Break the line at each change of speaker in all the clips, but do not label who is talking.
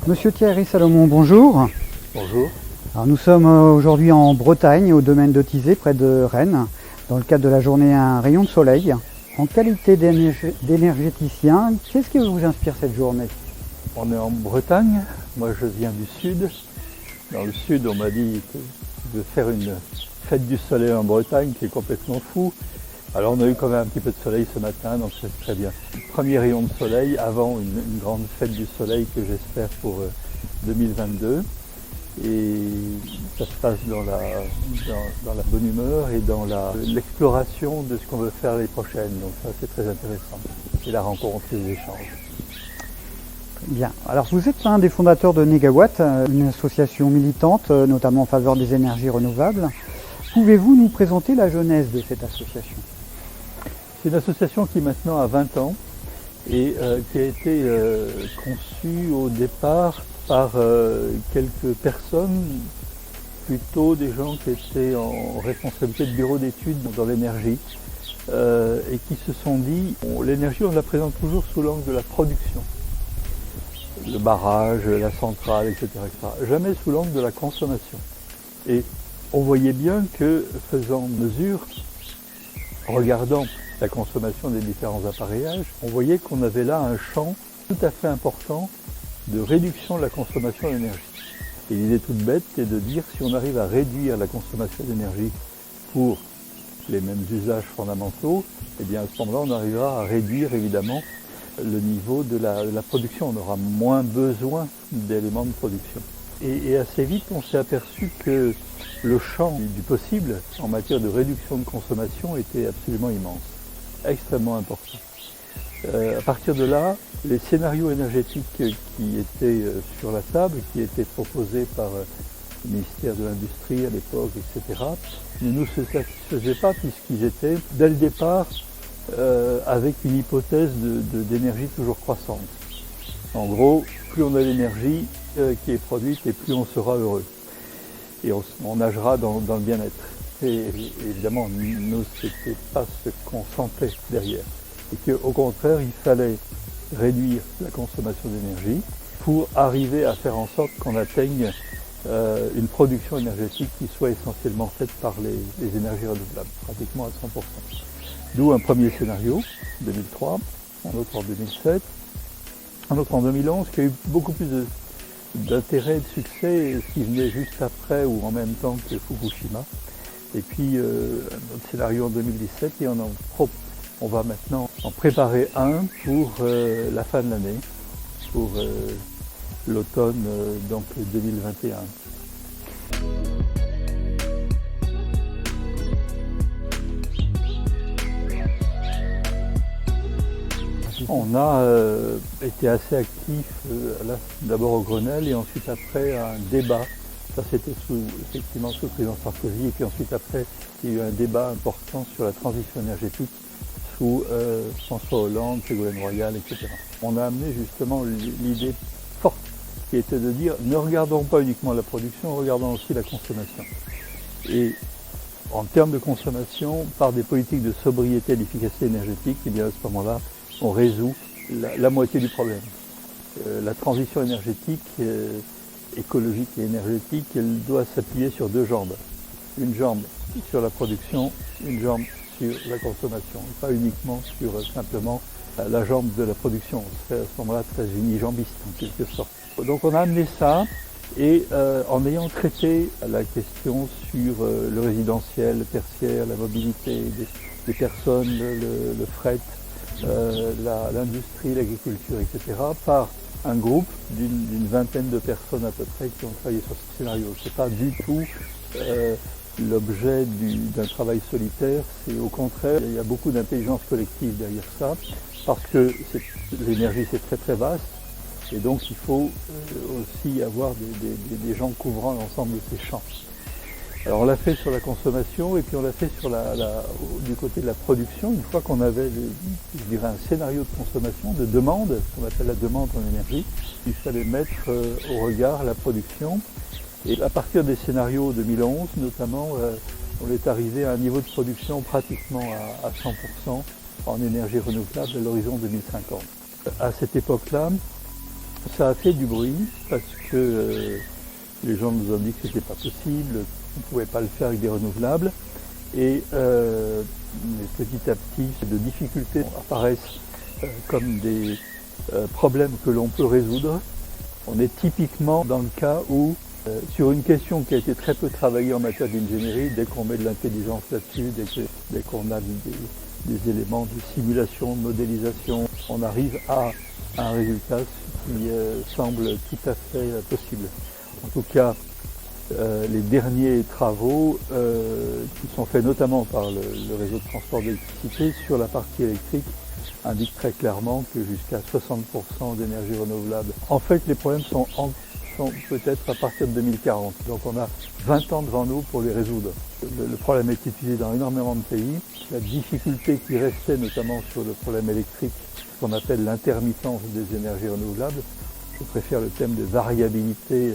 Monsieur Thierry Salomon, bonjour.
Bonjour.
Alors, nous sommes aujourd'hui en Bretagne, au domaine de Tizé, près de Rennes, dans le cadre de la journée Un rayon de soleil. En qualité d'énergéticien, qu'est-ce qui vous inspire cette journée?
On est en Bretagne, moi je viens du sud. Dans le sud, on m'a dit de faire une fête du soleil en Bretagne, qui est complètement fou. Alors on a eu quand même un petit peu de soleil ce matin, donc c'est très bien. Premier rayon de soleil avant une grande fête du soleil que j'espère pour 2022. Et ça se passe dans la bonne humeur et dans l'exploration de ce qu'on veut faire l'année prochaine. Donc ça c'est très intéressant. Et la rencontre et les échanges.
Bien. Alors vous êtes un des fondateurs de Négawatt, une association militante, notamment en faveur des énergies renouvelables. Pouvez-vous nous présenter la genèse de cette association?
C'est une association qui maintenant a 20 ans et qui a été conçue au départ par quelques personnes, plutôt des gens qui étaient en responsabilité de bureau d'études dans l'énergie et qui se sont dit, l'énergie on la présente toujours sous l'angle de la production, le barrage, la centrale, etc., etc. Jamais sous l'angle de la consommation. Et on voyait bien que, faisant mesure, en regardant la consommation des différents appareillages, on voyait qu'on avait là un champ tout à fait important de réduction de la consommation d'énergie. Et l'idée toute bête est de dire si on arrive à réduire la consommation d'énergie pour les mêmes usages fondamentaux, eh bien à ce moment-là on arrivera à réduire évidemment le niveau de la production. On aura moins besoin d'éléments de production. Et assez vite on s'est aperçu que le champ du possible en matière de réduction de consommation était absolument immense, extrêmement important. À partir de là, les scénarios énergétiques qui étaient sur la table, qui étaient proposés par le ministère de l'Industrie à l'époque, etc., ne nous satisfaisaient pas puisqu'ils étaient, dès le départ, avec une hypothèse d'énergie toujours croissante. En gros, plus on a d'énergie qui est produite et plus on sera heureux. Et on nagera dans le bien-être. Et évidemment, nous, ce n'était pas ce qu'on sentait derrière. Et qu'au contraire, il fallait réduire la consommation d'énergie pour arriver à faire en sorte qu'on atteigne une production énergétique qui soit essentiellement faite par les énergies renouvelables, pratiquement à 100%. D'où un premier scénario, 2003, un autre en 2007, un autre en 2011, qui a eu beaucoup plus d'intérêt et de succès, qui venait juste après ou en même temps que Fukushima. Et puis un autre scénario en 2017, et on va maintenant en préparer un pour la fin de l'année, pour l'automne donc 2021. On a été assez actifs d'abord au Grenelle et ensuite après un débat. Ça c'était effectivement sous le président Sarkozy et puis ensuite après il y a eu un débat important sur la transition énergétique sous François Hollande, Ségolène Royal, etc. On a amené justement l'idée forte qui était de dire ne regardons pas uniquement la production, regardons aussi la consommation. Et en termes de consommation, par des politiques de sobriété et d'efficacité énergétique, et bien à ce moment-là, on résout la moitié du problème. La transition énergétique, écologique et énergétique, elle doit s'appuyer sur deux jambes. Une jambe sur la production, une jambe sur la consommation, et pas uniquement sur simplement la jambe de la production. On serait à ce moment-là très unijambiste en quelque sorte. Donc on a amené ça et en ayant traité la question sur le résidentiel, le tertiaire, la mobilité des personnes, le fret, l'industrie, l'agriculture, etc., par un groupe d'une vingtaine de personnes à peu près qui ont travaillé sur ce scénario. Ce n'est pas du tout l'objet d'un travail solitaire, c'est au contraire, il y a beaucoup d'intelligence collective derrière ça, parce que l'énergie c'est très très vaste, et donc il faut aussi avoir des gens couvrant l'ensemble de ces champs. Alors on l'a fait sur la consommation et puis on l'a fait sur du côté de la production, une fois qu'on avait, je dirais, un scénario de consommation, de demande, ce qu'on appelle la demande en énergie, il fallait mettre au regard la production. Et à partir des scénarios 2011 notamment, on est arrivé à un niveau de production pratiquement à 100% en énergie renouvelable à l'horizon 2050. À cette époque-là, Ça a fait du bruit parce que les gens nous ont dit que c'était pas possible, qu'on ne pouvait pas le faire avec des renouvelables. Et petit à petit, de difficultés apparaissent comme des problèmes que l'on peut résoudre. On est typiquement dans le cas où, sur une question qui a été très peu travaillée en matière d'ingénierie, dès qu'on met de l'intelligence là-dessus, dès qu'on a des éléments de simulation, de modélisation, on arrive à un résultat qui semble tout à fait possible. En tout cas, les derniers travaux qui sont faits notamment par le réseau de transport d'électricité sur la partie électrique indiquent très clairement que jusqu'à 60% d'énergie renouvelable. En fait, les problèmes sont peut-être à partir de 2040. Donc on a 20 ans devant nous pour les résoudre. Le problème est étudié dans énormément de pays. La difficulté qui restait notamment sur le problème électrique, ce qu'on appelle l'intermittence des énergies renouvelables, je préfère le thème de variabilité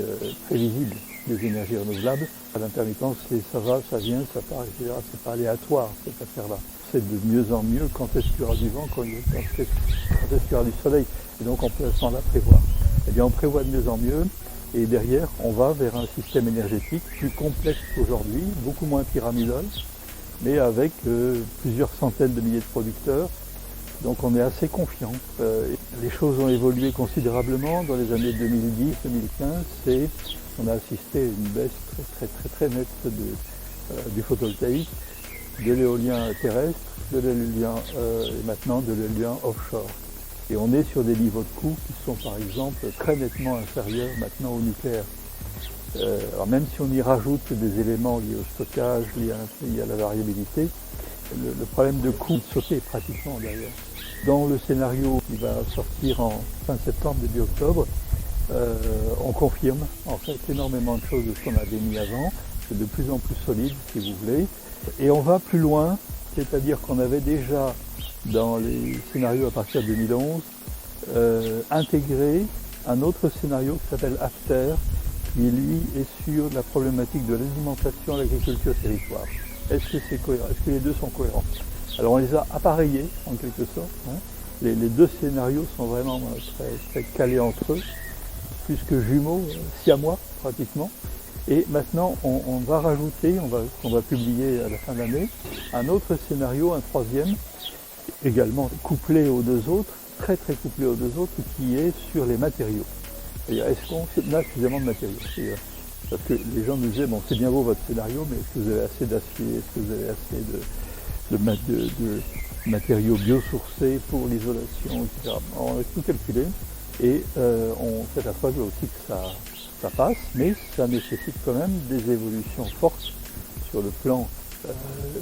prévisible des énergies renouvelables. L'intermittence, c'est ça va, ça vient, ça part, etc. C'est pas aléatoire cette affaire-là. C'est de mieux en mieux quand est-ce qu'il y aura du vent, quand est-ce qu'il y aura du soleil. Et donc on peut à ce moment-là prévoir. Eh bien on prévoit de mieux en mieux. Et derrière, on va vers un système énergétique plus complexe qu'aujourd'hui, beaucoup moins pyramidal, mais avec plusieurs centaines de milliers de producteurs. Donc on est assez confiant. Les choses ont évolué considérablement dans les années 2010-2015. On a assisté à une baisse très nette du photovoltaïque, de l'éolien terrestre, de l'éolien et maintenant de l'éolien offshore. Et on est sur des niveaux de coûts qui sont par exemple très nettement inférieurs maintenant au nucléaire. Alors même si on y rajoute des éléments liés au stockage, liés à la variabilité, le problème de coût est sauté pratiquement d'ailleurs. Dans le scénario qui va sortir en fin septembre, début octobre, on confirme en fait énormément de choses de ce qu'on avait mis avant. C'est de plus en plus solide si vous voulez. Et on va plus loin, c'est-à-dire qu'on avait déjà dans les scénarios à partir de 2011, intégré un autre scénario qui s'appelle AFTER, qui lui est sur la problématique de l'alimentation, l'agriculture territoire. Est-ce que c'est cohérent? Est-ce que les deux sont cohérents? Alors on les a appareillés en quelque sorte. Hein. Les deux scénarios sont vraiment très calés entre eux, plus que jumeaux, siamois pratiquement. Et maintenant on va rajouter, on va publier à la fin de l'année, un autre scénario, un troisième, également couplé aux deux autres, très couplé aux deux autres, qui est sur les matériaux. Est-ce qu'on a suffisamment de matériaux? Parce que les gens nous disaient, bon c'est bien beau votre scénario, mais est-ce que vous avez assez d'acier, est-ce que vous avez assez de matériaux biosourcés pour l'isolation, etc. On a tout calculé et on s'est aperçu aussi que ça passe, mais ça nécessite quand même des évolutions fortes sur le plan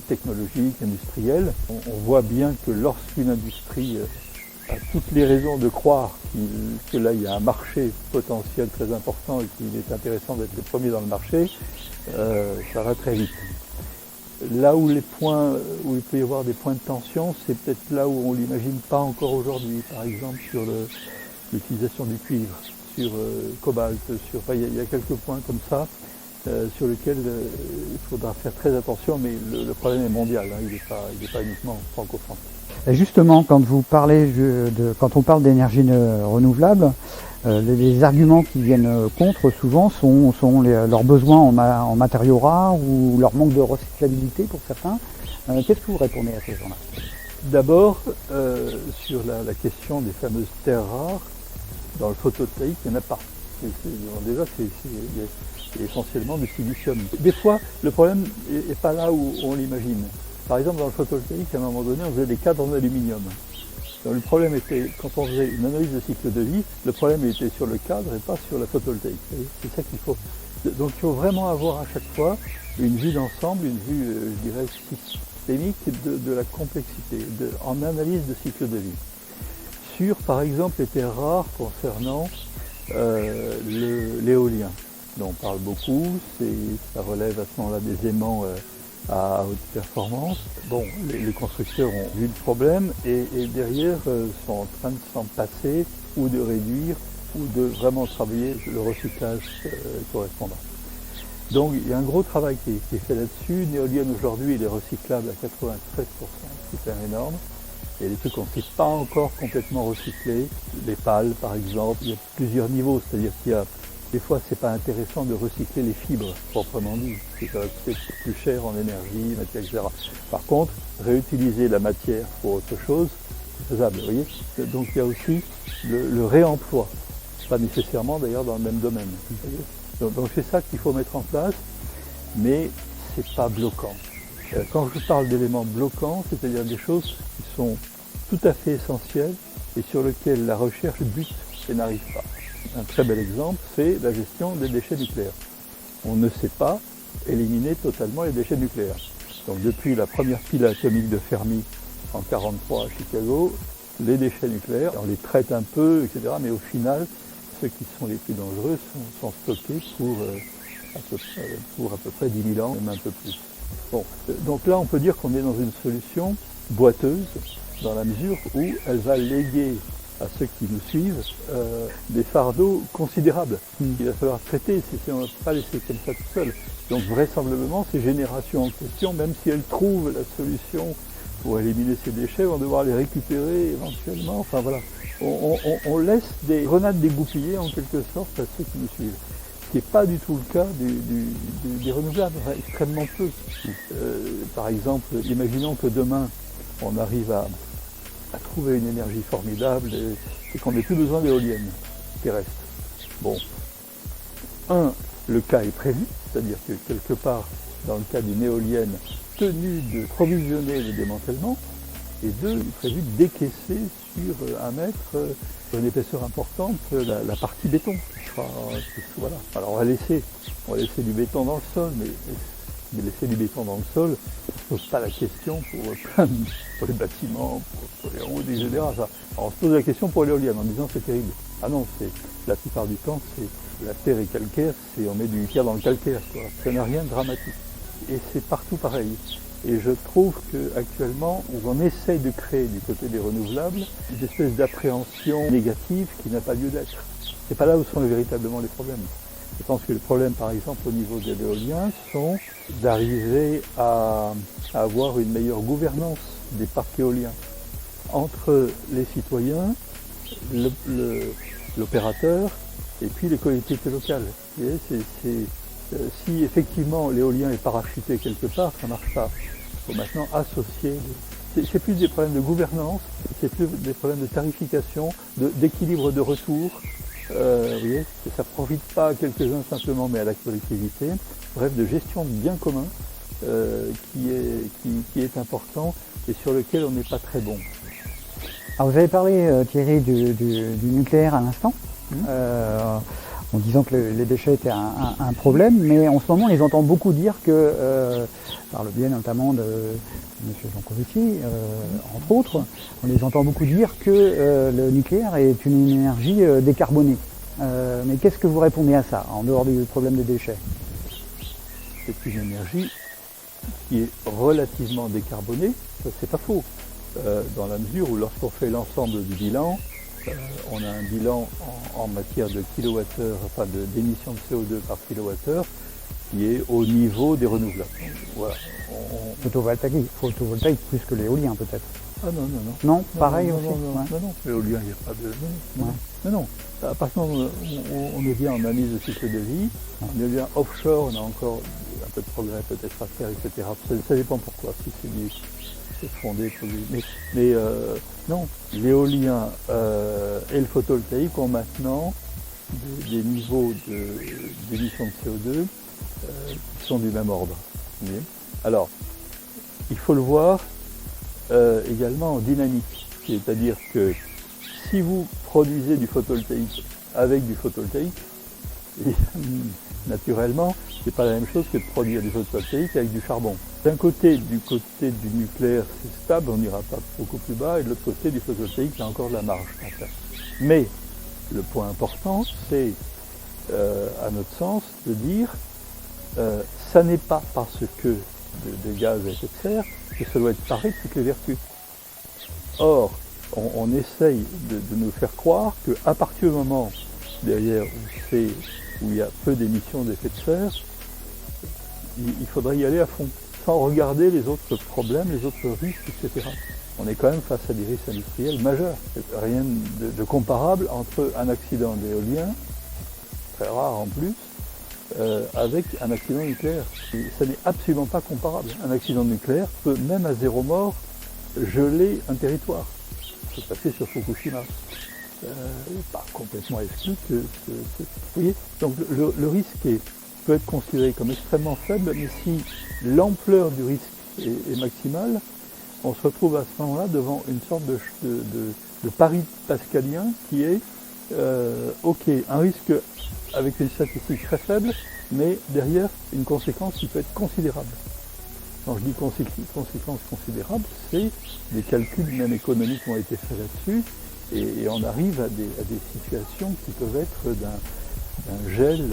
technologique, industriel. On voit bien que lorsqu'une industrie a toutes les raisons de croire que là il y a un marché potentiel très important et qu'il est intéressant d'être le premier dans le marché, ça va très vite. Là où il peut y avoir des points de tension, c'est peut-être là où on ne l'imagine pas encore aujourd'hui, par exemple sur l'utilisation du cuivre, sur cobalt, il y a quelques points comme ça sur lesquels il faudra faire très attention, mais le problème est mondial, hein, il n'est pas uniquement franco-français.
Et justement, quand on parle d'énergie renouvelable, les arguments qui viennent contre souvent sont leurs besoins en matériaux rares ou leur manque de recyclabilité pour certains. Qu'est-ce que vous répondez à ces gens-là?
D'abord, sur la question des fameuses terres rares, dans le photovoltaïque, il n'y en a pas. Déjà, c'est essentiellement du silicium. Des fois, le problème n'est pas là où on l'imagine. Par exemple, dans le photovoltaïque, à un moment donné, on faisait des cadres en aluminium. Donc, le problème était, quand on faisait une analyse de cycle de vie, le problème était sur le cadre et pas sur la photovoltaïque. C'est ça qu'il faut. Donc il faut vraiment avoir à chaque fois une vue d'ensemble, une vue, je dirais, systémique de la complexité, en analyse de cycle de vie. Sur, par exemple, les terres rares concernant l'éolien, dont on parle beaucoup, ça relève à ce moment-là des aimants à haute performance. Bon, les constructeurs ont vu le problème et derrière sont en train de s'en passer ou de réduire ou de vraiment travailler le recyclage correspondant. Donc il y a un gros travail qui est fait là-dessus. L'éolienne aujourd'hui il est recyclable à 93%, c'est quand même énorme. Il y a des trucs qu'on ne sait pas encore complètement recycler. Les pales, par exemple, il y a plusieurs niveaux. C'est-à-dire qu'il y a, des fois, c'est pas intéressant de recycler les fibres, proprement dit. Ça va coûter plus cher en énergie, matière, etc. Par contre, réutiliser la matière pour autre chose, c'est faisable, vous voyez. Donc il y a aussi le réemploi. Pas nécessairement, d'ailleurs, dans le même domaine. Donc c'est ça qu'il faut mettre en place, mais c'est pas bloquant. Quand je parle d'éléments bloquants, c'est-à-dire des choses qui sont tout à fait essentielles et sur lesquelles la recherche bute et n'arrive pas. Un très bel exemple, c'est la gestion des déchets nucléaires. On ne sait pas éliminer totalement les déchets nucléaires. Donc depuis la première pile atomique de Fermi en 1943 à Chicago, les déchets nucléaires, on les traite un peu, etc., mais au final, ceux qui sont les plus dangereux sont stockés pour à peu près 10 000 ans, même un peu plus. Bon, donc là, on peut dire qu'on est dans une solution boiteuse, dans la mesure où elle va léguer à ceux qui nous suivent des fardeaux considérables. Il va falloir traiter, on ne va pas laisser comme ça tout seul. Donc vraisemblablement, ces générations en question, même si elles trouvent la solution pour éliminer ces déchets, vont devoir les récupérer éventuellement. Enfin voilà, on laisse des grenades dégoupillées en quelque sorte à ceux qui nous suivent. Ce qui n'est pas du tout le cas des renouvelables, enfin, extrêmement peu. Par exemple, imaginons que demain, on arrive à trouver une énergie formidable et qu'on n'ait plus besoin d'éoliennes terrestres. Bon, le cas est prévu, c'est-à-dire que quelque part, dans le cas d'une éolienne tenue de provisionner le démantèlement, et il est prévu de décaisser sur 1 mètre une épaisseur importante la partie béton. Voilà. Alors on va laisser du béton dans le sol, mais laisser du béton dans le sol, ça ne pose pas la question pour les bâtiments, pour les routes, etc. Alors on se pose la question pour l'éolienne en disant c'est terrible. Ah non, la plupart du temps, la terre est calcaire, on met du pierre dans le calcaire, quoi. Ça n'a rien de dramatique. Et c'est partout pareil. Et je trouve qu'actuellement, on essaye de créer du côté des renouvelables une espèce d'appréhension négative qui n'a pas lieu d'être. C'est pas là où sont véritablement les problèmes. Je pense que les problèmes, par exemple, au niveau de l'éolien, sont d'arriver à avoir une meilleure gouvernance des parcs éoliens entre les citoyens, l'opérateur et puis les collectivités locales. Vous voyez, si effectivement l'éolien est parachuté quelque part, ça ne marche pas. Il faut maintenant associer. C'est plus des problèmes de gouvernance, c'est plus des problèmes de tarification, d'équilibre de retour. Vous voyez, que ça ne profite pas à quelques-uns simplement, mais à la collectivité. Bref, de gestion de biens communs qui est important et sur lequel on n'est pas très bon.
Alors vous avez parlé, Thierry, du nucléaire à l'instant. En disant que les déchets étaient un problème, mais en ce moment, on les entend beaucoup dire que, par le biais notamment de M. Jancovici, entre autres, on les entend beaucoup dire que le nucléaire est une énergie décarbonée. Mais qu'est-ce que vous répondez à ça, en dehors du problème des déchets?
C'est une énergie qui est relativement décarbonée, ça c'est pas faux, dans la mesure où lorsqu'on fait l'ensemble du bilan, on a un bilan en matière de kilowattheure, enfin d'émissions de CO2 par kilowattheure, qui est au niveau des renouvelables. Voilà.
Photovoltaïque plus que l'éolien peut-être.
Ah non.
Non, pareil aussi.
Non, l'éolien, il n'y a pas de... Non. À partir du moment où on est bien en analyse de cycle de vie, on est bien offshore, on a encore un peu de progrès peut-être à faire, etc. Ça dépend pourquoi, si c'est fondé pour lui. Mais non, l'éolien et le photovoltaïque ont maintenant des niveaux d'émissions de CO2 qui sont du même ordre. Alors, il faut le voir également en dynamique, c'est-à-dire que si vous produisez du photovoltaïque avec du photovoltaïque, naturellement, c'est pas la même chose que de produire du photovoltaïque avec du charbon. D'un côté, du nucléaire, c'est stable, on n'ira pas beaucoup plus bas, et de l'autre côté, du photovoltaïque, il y a encore de la marge. Mais le point important, c'est, à notre sens, de dire, ça n'est pas parce que de gaz à effet de serre que ça doit être paré de toutes les vertus. Or, on essaye de nous faire croire qu'à partir du moment, derrière, où il y a peu d'émissions d'effet de serre, il faudrait y aller à fond, sans regarder les autres problèmes, les autres risques, etc. on est quand même face à des risques industriels majeurs. Rien de comparable entre un accident d'éolien, très rare en plus, avec un accident nucléaire. Et ça n'est absolument pas comparable. Un accident nucléaire peut, même à 0 mort, geler un territoire. C'est passé sur Fukushima. Pas complètement exclu que vous voyez, donc le risque peut être considéré comme extrêmement faible, mais si l'ampleur du risque est maximale, on se retrouve à ce moment-là devant une sorte de pari pascalien qui est ok, un risque avec une statistique très faible, mais derrière une conséquence qui peut être considérable. Quand je dis conséquences considérables, c'est des calculs même économiques ont été faits là-dessus, et on arrive à des situations qui peuvent être d'un gel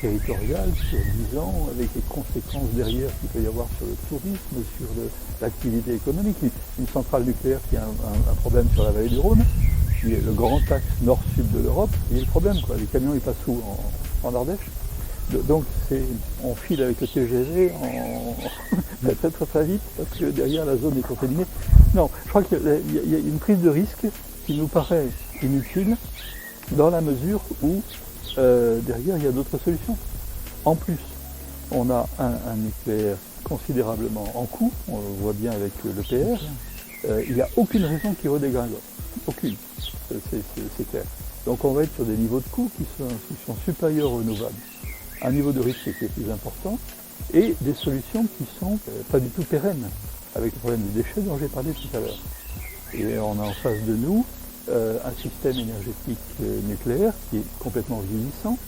territorial sur 10 ans, avec les conséquences derrière qu'il peut y avoir sur le tourisme, sur l'activité économique. Une centrale nucléaire qui a un problème sur la vallée du Rhône, qui est le grand axe nord-sud de l'Europe, il y a le problème, quoi. Les camions ils passent où en Ardèche. Donc on file avec le TGV très très très vite parce que derrière la zone est contaminée. Non, je crois qu'il y a une prise de risque qui nous paraît inutile dans la mesure où derrière il y a d'autres solutions. En plus, on a un nucléaire considérablement en coût, on le voit bien avec l'EPR, il n'y a aucune raison qu'il redégringole. Aucune, c'est clair. Donc on va être sur des niveaux de coûts qui sont supérieurs aux renouvelables. Un niveau de risque qui est plus important, et des solutions qui sont pas du tout pérennes, avec le problème des déchets dont j'ai parlé tout à l'heure. Et on a en face de nous un système énergétique nucléaire qui est complètement vieillissant,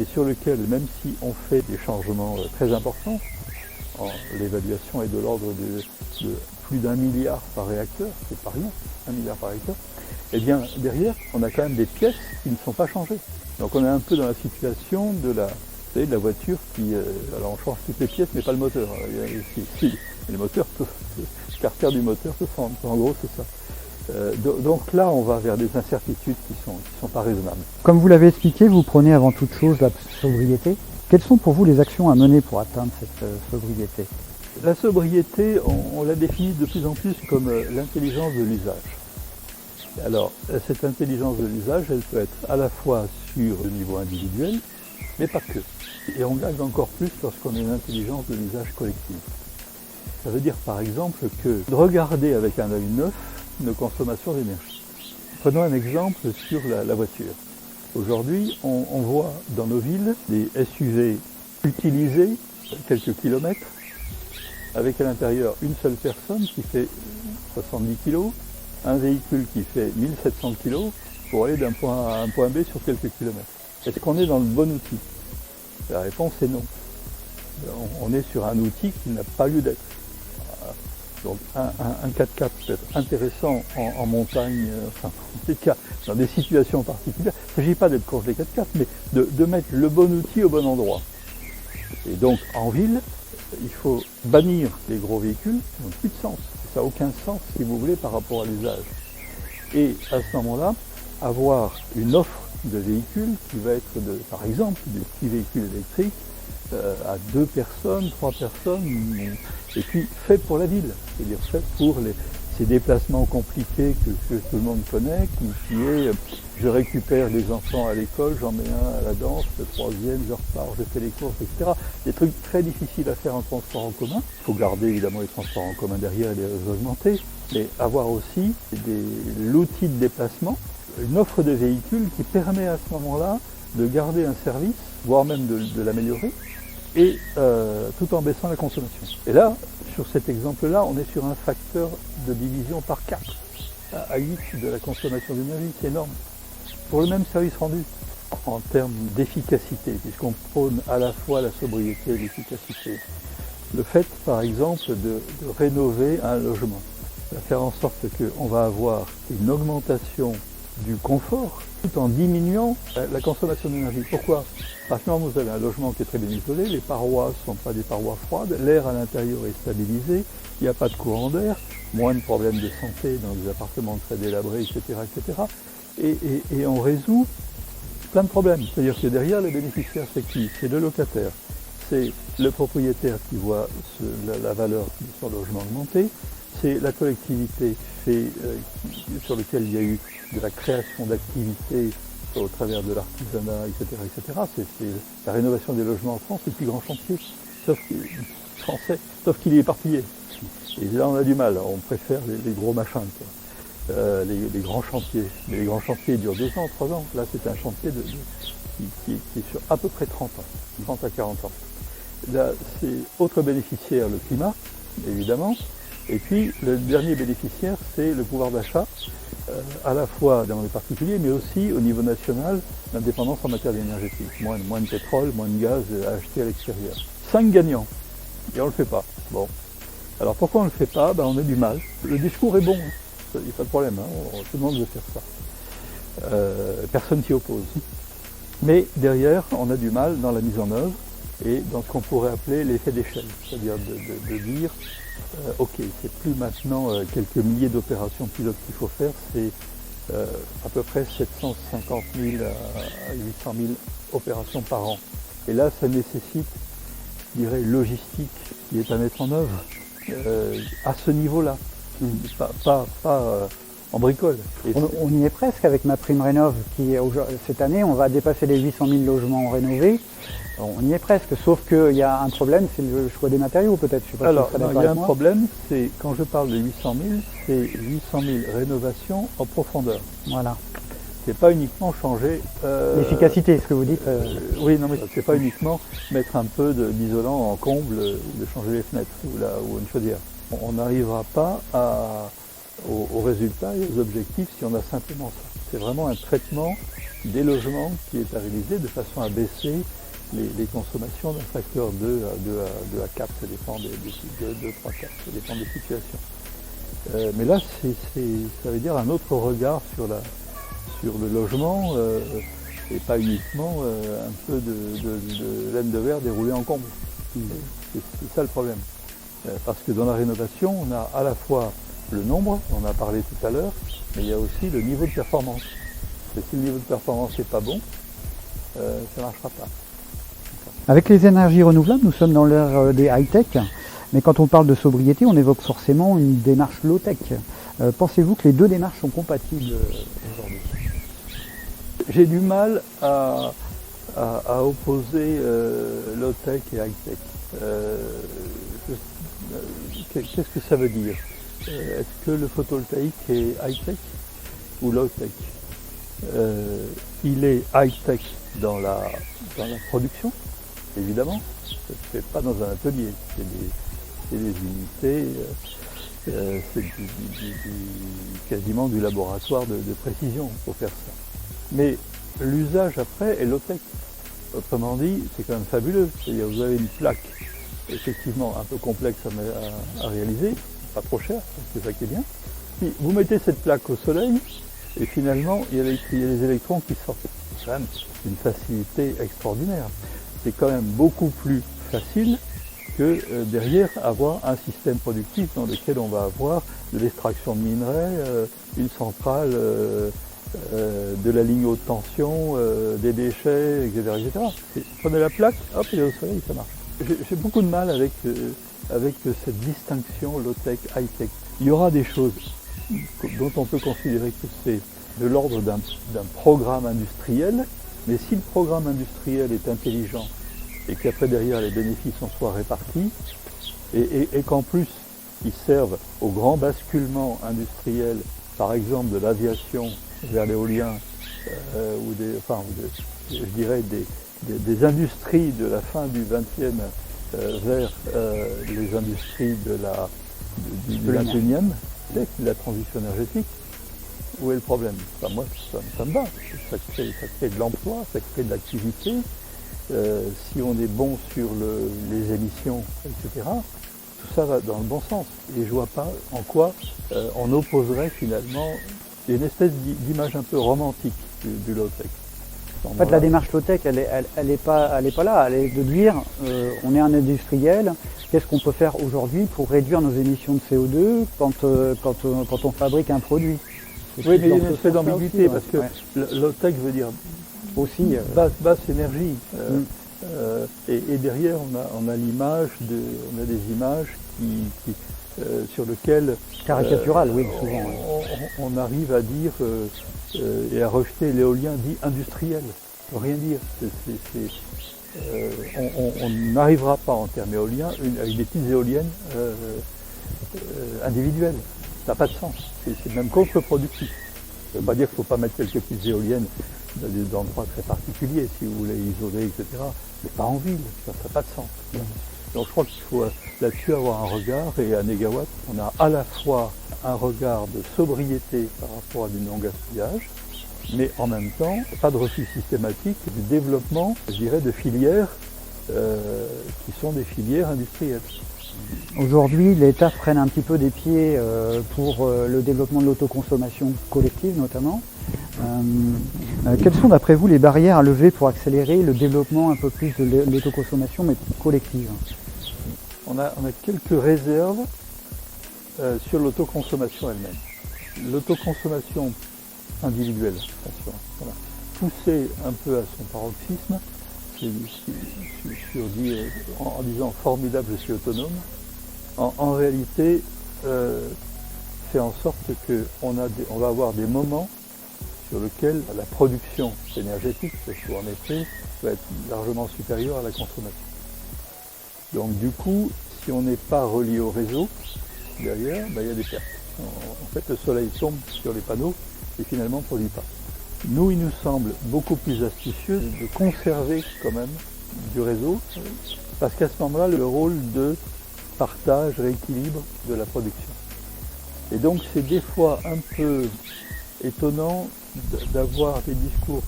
et sur lequel, même si on fait des changements très importants, l'évaluation est de l'ordre de plus d'1 milliard par réacteur, c'est pas rien, 1 milliard par réacteur, et bien derrière, on a quand même des pièces qui ne sont pas changées. Donc on est un peu dans la situation de la voiture qui... alors on change toutes les pièces, mais pas le moteur. Si, le moteur peut... Le carter du moteur peut fendre. En gros, c'est ça. Donc là, on va vers des incertitudes qui sont pas raisonnables.
Comme vous l'avez expliqué, vous prenez avant toute chose la sobriété. Quelles sont pour vous les actions à mener pour atteindre cette sobriété?
La sobriété, on la définit de plus en plus comme l'intelligence de l'usage. Alors, cette intelligence de l'usage, elle peut être à la fois sur le niveau individuel, mais pas que. Et on gagne encore plus lorsqu'on a une intelligence de l'usage collectif. Ça veut dire par exemple que de regarder avec un œil neuf nos consommations d'énergie. Prenons un exemple sur la voiture. Aujourd'hui, on voit dans nos villes des SUV utilisés quelques kilomètres, avec à l'intérieur une seule personne qui fait 70 kg, un véhicule qui fait 1700 kg pour aller d'un point A à un point B sur quelques kilomètres. Est-ce qu'on est dans le bon outil? La réponse est non. On est sur un outil qui n'a pas lieu d'être. Donc un 4x4 peut être intéressant en montagne, enfin dans des situations particulières. Il ne s'agit pas d'être contre les 4x4, mais de mettre le bon outil au bon endroit. Et donc en ville, il faut bannir les gros véhicules qui n'ont plus de sens. Ça n'a aucun sens, si vous voulez, par rapport à l'usage. Et à ce moment-là, avoir une offre de véhicules qui va être, par exemple, des petits véhicules électriques à 2 personnes, 3 personnes, et puis fait pour la ville, c'est-à-dire fait pour ces déplacements compliqués que tout le monde connaît, qui est je récupère les enfants à l'école, j'en mets un à la danse, le troisième, je repars, je fais les courses, etc. Des trucs très difficiles à faire en transport en commun. Il faut garder évidemment les transports en commun derrière et les augmenter, mais avoir aussi l'outil de déplacement, une offre de véhicules qui permet à ce moment-là de garder un service, voire même de l'améliorer, et tout en baissant la consommation. Et là, sur cet exemple-là, on est sur un facteur de division par 4 à 8 de la consommation d'énergie, c'est énorme. Pour le même service rendu, en termes d'efficacité, puisqu'on prône à la fois la sobriété et l'efficacité. Le fait, par exemple, de rénover un logement, va faire en sorte qu'on va avoir une augmentation du confort tout en diminuant la consommation d'énergie. Pourquoi? Parce que vous avez un logement qui est très bien isolé, les parois ne sont pas des parois froides, l'air à l'intérieur est stabilisé, il n'y a pas de courant d'air, moins de problèmes de santé dans des appartements très délabrés, etc. etc. Et on résout plein de problèmes. C'est-à-dire que derrière, le bénéficiaire, c'est qui? C'est le locataire, c'est le propriétaire qui voit la valeur de son logement augmenter, c'est la collectivité sur laquelle il y a eu de la création d'activités au travers de l'artisanat, etc., etc. C'est la rénovation des logements en France, c'est le plus grand chantier français, sauf qu'il est éparpillé. Et là, on a du mal. On préfère les gros machins, les grands chantiers. Mais les grands chantiers durent 2 ans, 3 ans. Là, c'est un chantier qui est sur à peu près 30 ans, 30 à 40 ans. Là, c'est autre bénéficiaire, le climat, évidemment. Et puis, le dernier bénéficiaire, c'est le pouvoir d'achat, à la fois dans les particuliers, mais aussi au niveau national, l'indépendance en matière énergétique. Moins de pétrole, moins de gaz à acheter à l'extérieur. 5 gagnants. Et on ne le fait pas. Bon. Alors pourquoi on ne le fait pas? On a du mal. Le discours est bon, il n'y a pas de problème, tout le monde veut faire ça. Personne s'y oppose. Mais derrière, on a du mal dans la mise en œuvre et dans ce qu'on pourrait appeler l'effet d'échelle. C'est-à-dire de dire, ok, c'est plus maintenant quelques milliers d'opérations pilotes qu'il faut faire, c'est à peu près 750 000 à 800 000 opérations par an. Et là, ça nécessite, je dirais, logistique qui est à mettre en œuvre. À ce niveau-là, pas en bricole.
On y est presque avec MaPrimeRénov' qui cette année on va dépasser les 800 000 logements rénovés. On y est presque, sauf qu'il y a un problème, c'est le choix des matériaux peut-être.
Alors, il y a un problème, c'est quand je parle de 800 000, c'est 800 000 rénovations en profondeur.
Voilà.
C'est pas uniquement changer...
l'efficacité, ce que vous dites.
Oui, non, mais c'est pas uniquement mettre un peu d'isolant en comble, de changer les fenêtres ou une chaudière. On n'arrivera pas aux résultats et aux objectifs si on a simplement ça. C'est vraiment un traitement des logements qui est à réaliser de façon à baisser les consommations d'un facteur 2 à 4, ça dépend des 2, 3, 4, ça dépend des situations. Mais là, ça veut dire un autre regard sur le logement et pas uniquement un peu de laine de verre déroulée en comble. C'est ça le problème. Parce que dans la rénovation, on a à la fois le nombre, on en a parlé tout à l'heure, mais il y a aussi le niveau de performance. Et si le niveau de performance n'est pas bon, ça ne marchera pas.
Avec les énergies renouvelables, nous sommes dans l'ère des high-tech, mais quand on parle de sobriété, on évoque forcément une démarche low-tech. Pensez-vous que les deux démarches sont compatibles aujourd'hui?
J'ai du mal à opposer low-tech et high-tech. Qu'est-ce que ça veut dire? Est-ce que le photovoltaïque est high-tech ou low-tech? Il est high-tech dans la production, évidemment. Ça ne se fait pas dans un atelier. C'est des unités, c'est quasiment du laboratoire de précision pour faire ça. Mais l'usage après est low-tech. Autrement dit, c'est quand même fabuleux. C'est-à-dire vous avez une plaque effectivement un peu complexe à réaliser, pas trop cher, c'est ça qui est bien. Puis vous mettez cette plaque au soleil et finalement il y a les électrons qui sortent. C'est quand même une facilité extraordinaire. C'est quand même beaucoup plus facile que derrière avoir un système productif dans lequel on va avoir de l'extraction de minerais, une centrale, de la ligne haute tension, des déchets, etc. Prenez la plaque, hop, elle est au soleil, ça marche. J'ai beaucoup de mal avec cette distinction low-tech, high-tech. Il y aura des choses dont on peut considérer que c'est de l'ordre d'un programme industriel, mais si le programme industriel est intelligent et qu'après derrière les bénéfices en soient répartis, et qu'en plus ils servent au grand basculement industriel, par exemple de l'aviation vers l'éolien, je dirais des industries de la fin du XXe vers les industries du XXIe siècle, de la transition énergétique. Où est le problème? Moi, ça me va. Ça crée de l'emploi, ça crée de l'activité. Si on est bon sur les émissions, etc., tout ça va dans le bon sens. Et je ne vois pas en quoi on opposerait finalement une espèce d'image un peu romantique du low-tech.
En fait, la démarche low-tech, elle est pas là. Elle est de dire, on est un industriel, qu'est-ce qu'on peut faire aujourd'hui pour réduire nos émissions de CO2 quand on fabrique un produit?
Oui, mais il y a une espèce d'ambiguïté, parce que low-tech veut dire aussi basse énergie. Et derrière, on a des images sur lequel
Caricatural, oui, souvent.
on arrive à dire et à rejeter l'éolien dit industriel. Ça ne veut rien dire. On n'arrivera pas en termes éoliens avec des petites éoliennes individuelles. Ça n'a pas de sens. C'est même contre-productif. Ça ne veut pas dire qu'il ne faut pas mettre quelques petites éoliennes dans des endroits très particuliers, si vous voulez isoler, etc. Mais pas en ville, ça n'a pas de sens. Donc je crois qu'il faut là-dessus avoir un regard, et à Négawatt, on a à la fois un regard de sobriété par rapport à du non-gaspillage, mais en même temps, pas de refus systématique du développement, je dirais, de filières qui sont des filières industrielles.
Aujourd'hui, l'État freine un petit peu des pieds pour le développement de l'autoconsommation collective notamment. Quelles sont d'après vous les barrières à lever pour accélérer le développement un peu plus de l'autoconsommation mais collective?
On a quelques réserves sur l'autoconsommation elle-même. L'autoconsommation individuelle, attention, voilà. Poussée un peu à son paroxysme, en disant formidable, je suis autonome, en réalité fait en sorte qu'on va avoir des moments sur lesquels la production énergétique, parce qu'en effet, va être largement supérieure à la consommation. Donc du coup, si on n'est pas relié au réseau, derrière, il y a des pertes. En fait, le soleil tombe sur les panneaux et finalement ne produit pas. Nous, il nous semble beaucoup plus astucieux de conserver quand même du réseau, parce qu'à ce moment-là, le rôle de partage, rééquilibre de la production. Et donc, c'est des fois un peu étonnant d'avoir des discours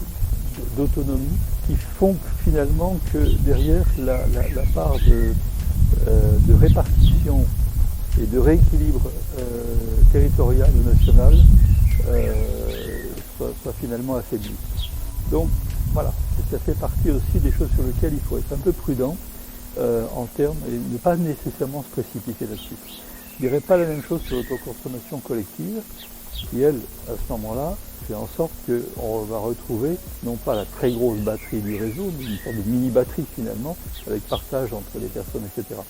d'autonomie qui font finalement que derrière la part de répartition et de rééquilibre territorial ou national soit finalement affaiblie. Donc voilà, ça fait partie aussi des choses sur lesquelles il faut être un peu prudent en termes et ne pas nécessairement se précipiter là-dessus. Je ne dirais pas la même chose sur l'autoconsommation collective, qui elle, à ce moment-là, fait en sorte qu'on va retrouver non pas la très grosse batterie du réseau, mais une sorte de mini-batterie finalement, avec partage entre les personnes, etc.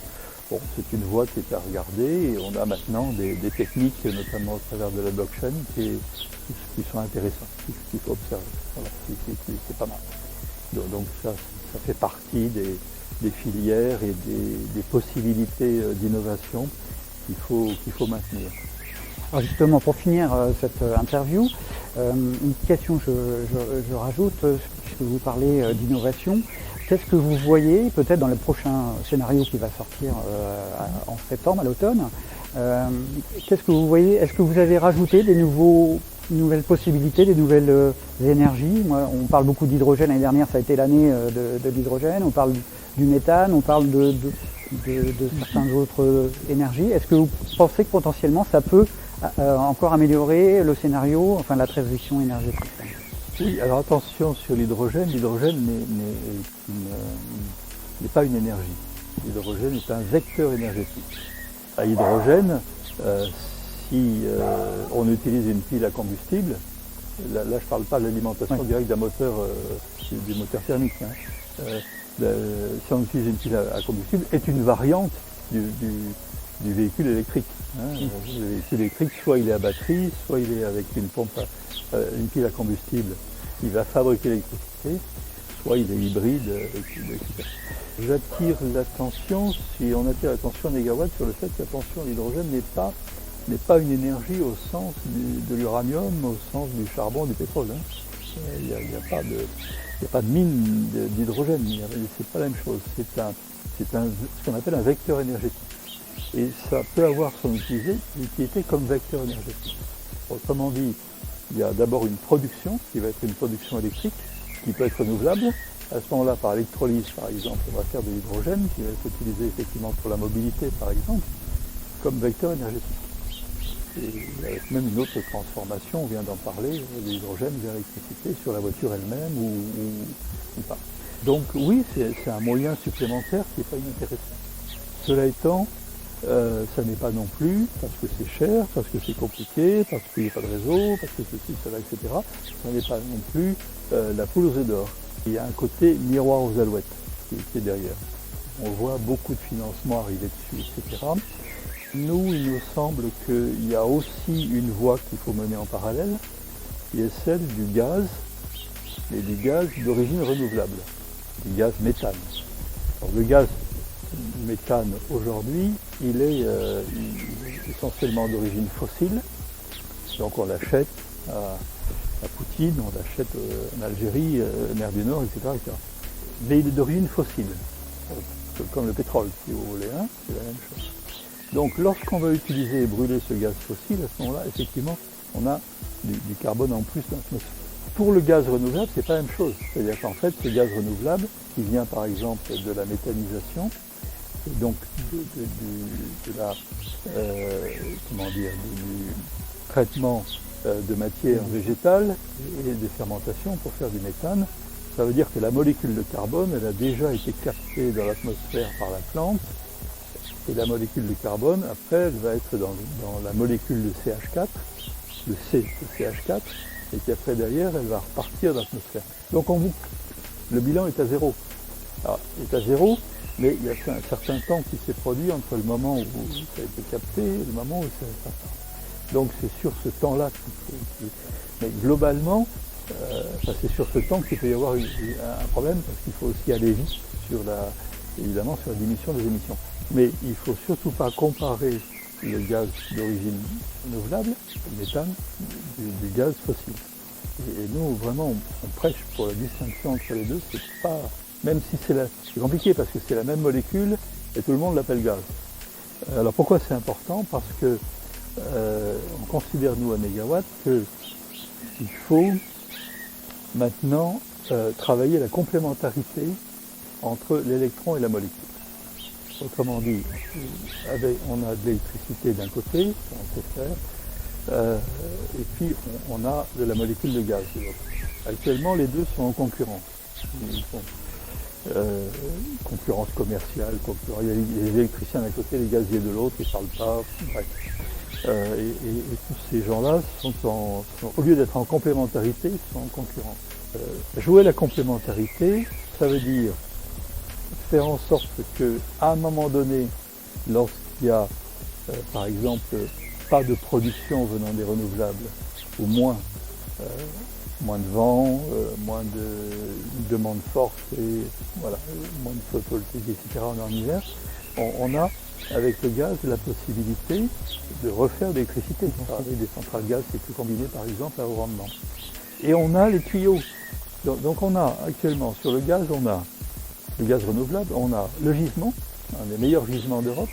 Bon, c'est une voie qui est à regarder et on a maintenant des techniques, notamment au travers de la blockchain, qui sont intéressantes, qu'il faut observer. Voilà, c'est pas mal. Donc ça fait partie des filières et des possibilités d'innovation qu'il faut maintenir.
Alors justement, pour finir cette interview, une question je rajoute, puisque vous parlez d'innovation. Qu'est-ce que vous voyez, peut-être dans le prochain scénario qui va sortir en septembre, à l'automne, qu'est-ce que vous voyez? Est-ce que vous avez rajouté des nouvelles possibilités, des nouvelles énergies? On parle beaucoup d'hydrogène, l'année dernière ça a été l'année de l'hydrogène, on parle du méthane, on parle de certaines autres énergies. Est-ce que vous pensez que potentiellement ça peut encore améliorer le scénario, enfin la transition énergétique?
Oui, alors attention sur l'hydrogène. L'hydrogène n'est pas une énergie. L'hydrogène est un vecteur énergétique. À hydrogène, si on utilise une pile à combustible, là je ne parle pas de l'alimentation directe d'un moteur, du moteur thermique. Si on utilise une pile à combustible, est une variante du véhicule électrique. Le véhicule électrique, soit il est à batterie, soit il est avec une pompe, une pile à combustible qui va fabriquer l'électricité, soit il est hybride, etc. J'attire l'attention, si on attire l'attention à Négawatt sur le fait qu'attention, l'hydrogène n'est pas une énergie au sens de l'uranium, au sens du charbon, du pétrole. Il n'y a pas de mine d'hydrogène, c'est pas la même chose. C'est ce qu'on appelle un vecteur énergétique. Et ça peut avoir son utilité comme vecteur énergétique. Autrement dit, il y a d'abord une production, qui va être une production électrique, qui peut être renouvelable. À ce moment-là, par électrolyse, par exemple, on va faire de l'hydrogène, qui va être utilisé effectivement pour la mobilité, par exemple, comme vecteur énergétique. Et avec même une autre transformation, on vient d'en parler, de l'hydrogène vers l'électricité sur la voiture elle-même ou pas. Donc oui, c'est un moyen supplémentaire qui n'est pas inintéressant. Cela étant, ça n'est pas non plus, parce que c'est cher, parce que c'est compliqué, parce qu'il n'y a pas de réseau, parce que ceci, cela, etc. Ça n'est pas non plus la poule aux œufs d'or. Il y a un côté miroir aux alouettes qui est derrière. On voit beaucoup de financements arriver dessus, etc. Nous, il nous semble qu'il y a aussi une voie qu'il faut mener en parallèle, qui est celle du gaz, mais du gaz d'origine renouvelable, du gaz méthane. Alors, le gaz méthane aujourd'hui, il est essentiellement d'origine fossile, donc on l'achète à Poutine, on l'achète en Algérie, mer du Nord, etc., etc. Mais il est d'origine fossile, comme le pétrole, si vous voulez, hein, c'est la même chose. Donc lorsqu'on va utiliser et brûler ce gaz fossile, à ce moment-là, effectivement, on a du carbone en plus dans l'atmosphère. Pour le gaz renouvelable, c'est pas la même chose. C'est-à-dire qu'en fait, ce gaz renouvelable, qui vient par exemple de la méthanisation, et donc du traitement de matière végétale et des fermentations pour faire du méthane, ça veut dire que la molécule de carbone, elle a déjà été captée dans l'atmosphère par la plante, et la molécule de carbone, après, elle va être dans la molécule de CH4, le C de CH4, et puis après, derrière, elle va repartir dans l'atmosphère. Donc en boucle, le bilan est à zéro. Alors, il est à zéro, mais il y a un certain temps qui s'est produit entre le moment où ça a été capté et le moment où ça n'est pas. Donc c'est sur ce temps-là qu'il faut... Mais globalement, c'est sur ce temps qu'il peut y avoir un problème, parce qu'il faut aussi aller vite évidemment sur la diminution des émissions. Mais il ne faut surtout pas comparer le gaz d'origine renouvelable, le méthane, du gaz fossile. Et nous, vraiment, on prêche pour la distinction entre les deux. C'est pas, même si c'est compliqué parce que c'est la même molécule et tout le monde l'appelle gaz. Alors pourquoi c'est important? Parce que on considère, nous, à Négawatt, qu'il faut maintenant travailler la complémentarité entre l'électron et la molécule. Autrement dit, on a de l'électricité d'un côté, on sait faire, et puis on a de la molécule de gaz de l'autre. Actuellement, les deux sont en concurrence. Ils sont concurrence commerciale, il y a les électriciens d'un côté, les gaziers de l'autre, ils ne parlent pas, bref. Et tous ces gens-là au lieu d'être en complémentarité, ils sont en concurrence. Jouer la complémentarité, ça veut dire faire en sorte qu'à un moment donné, lorsqu'il y a, par exemple, pas de production venant des renouvelables, ou moins de vent, moins de demande forte, et voilà, moins de photovoltaïque, etc. en hiver, on a, avec le gaz, la possibilité de refaire de l'électricité. Avec des centrales gaz qui peut combiner, par exemple, à haut rendement. Et on a les tuyaux. Donc on a actuellement, sur le gaz, on a le gaz renouvelable, on a le gisement, un des meilleurs gisements d'Europe,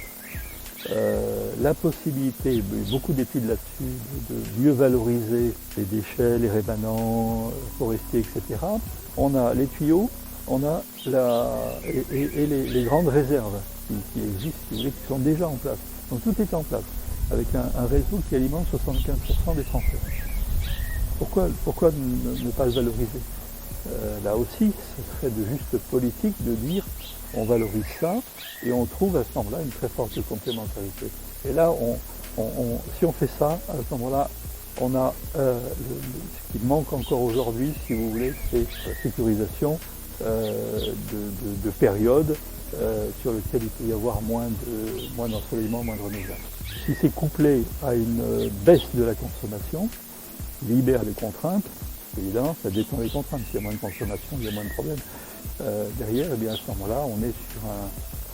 la possibilité, beaucoup d'études là-dessus, de mieux valoriser les déchets, les rémanents forestiers, etc. On a les tuyaux, on a les grandes réserves qui existent, si vous voulez, qui sont déjà en place. Donc tout est en place, avec un réseau qui alimente 75% des Français. Pourquoi ne pas le valoriser? Là aussi, ce serait de juste politique de dire on valorise ça et on trouve à ce moment-là une très forte complémentarité. Et là, si on fait ça, à ce moment-là, on a ce qui manque encore aujourd'hui, si vous voulez, c'est la sécurisation de périodes sur lesquelles il peut y avoir moins d'ensoleillement, moins de renouvelable. Si c'est couplé à une baisse de la consommation, libère les contraintes, évidemment, ça détend les contraintes. S'il y a moins de consommation, il y a moins de problèmes. Derrière, eh bien, à ce moment-là,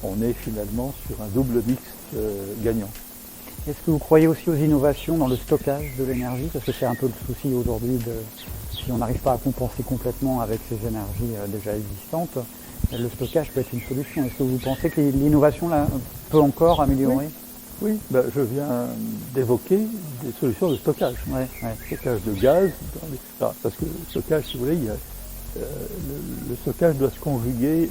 on est finalement sur un double mix gagnant.
Est-ce que vous croyez aussi aux innovations dans le stockage de l'énergie? Parce que c'est un peu le souci aujourd'hui, si on n'arrive pas à compenser complètement avec ces énergies déjà existantes, le stockage peut être une solution. Est-ce que vous pensez que l'innovation là peut encore améliorer?
Oui, je viens d'évoquer des solutions de stockage.
Ouais.
Stockage de gaz, parce que le stockage, si vous voulez, le stockage doit se conjuguer.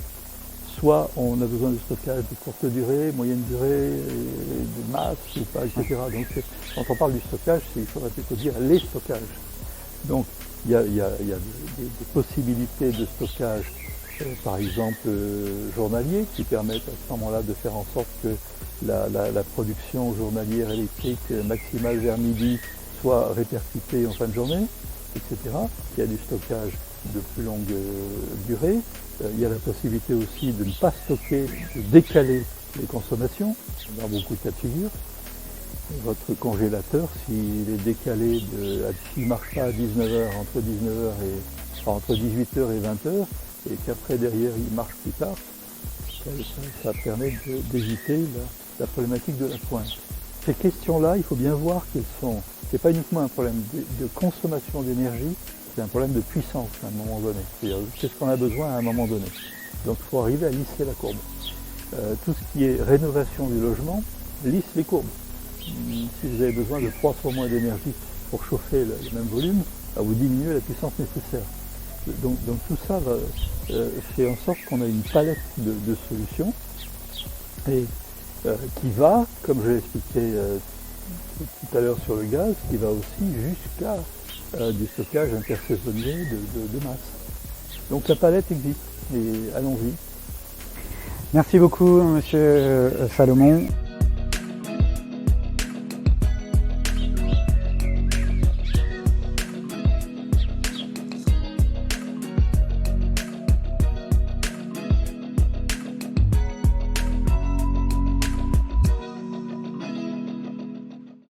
Soit on a besoin de stockage de courte durée, moyenne durée, de masse ou pas, etc. Donc quand on parle du stockage, il faudrait plutôt dire les stockages. Donc il y a des possibilités de stockage, par exemple journalier, qui permettent à ce moment-là de faire en sorte que la production journalière électrique maximale vers midi soit répercutée en fin de journée, etc. Il y a du stockage de plus longue durée. Il y a la possibilité aussi de ne pas stocker, de décaler les consommations dans beaucoup de cas de figure. Votre congélateur, s'il est décalé, s'il ne marche pas à 19h, entre 19h et entre 18h et 20h, et qu'après derrière il marche plus tard, ça permet d'éviter la problématique de la pointe. Ces questions-là, il faut bien voir qu'elles sont, c'est pas uniquement un problème de consommation d'énergie, c'est un problème de puissance à un moment donné. C'est-à-dire qu'est-ce qu'on a besoin à un moment donné. Donc il faut arriver à lisser la courbe. Tout ce qui est rénovation du logement lisse les courbes. Si vous avez besoin de 3 fois moins d'énergie pour chauffer le même volume, vous diminuez la puissance nécessaire. Donc tout ça fait en sorte qu'on a une palette de solutions et qui va, comme je l'ai expliqué tout à l'heure sur le gaz, qui va aussi jusqu'à du stockage intersaisonnier de masse. Donc la palette existe et allons-y.
Merci beaucoup, Monsieur Salomon.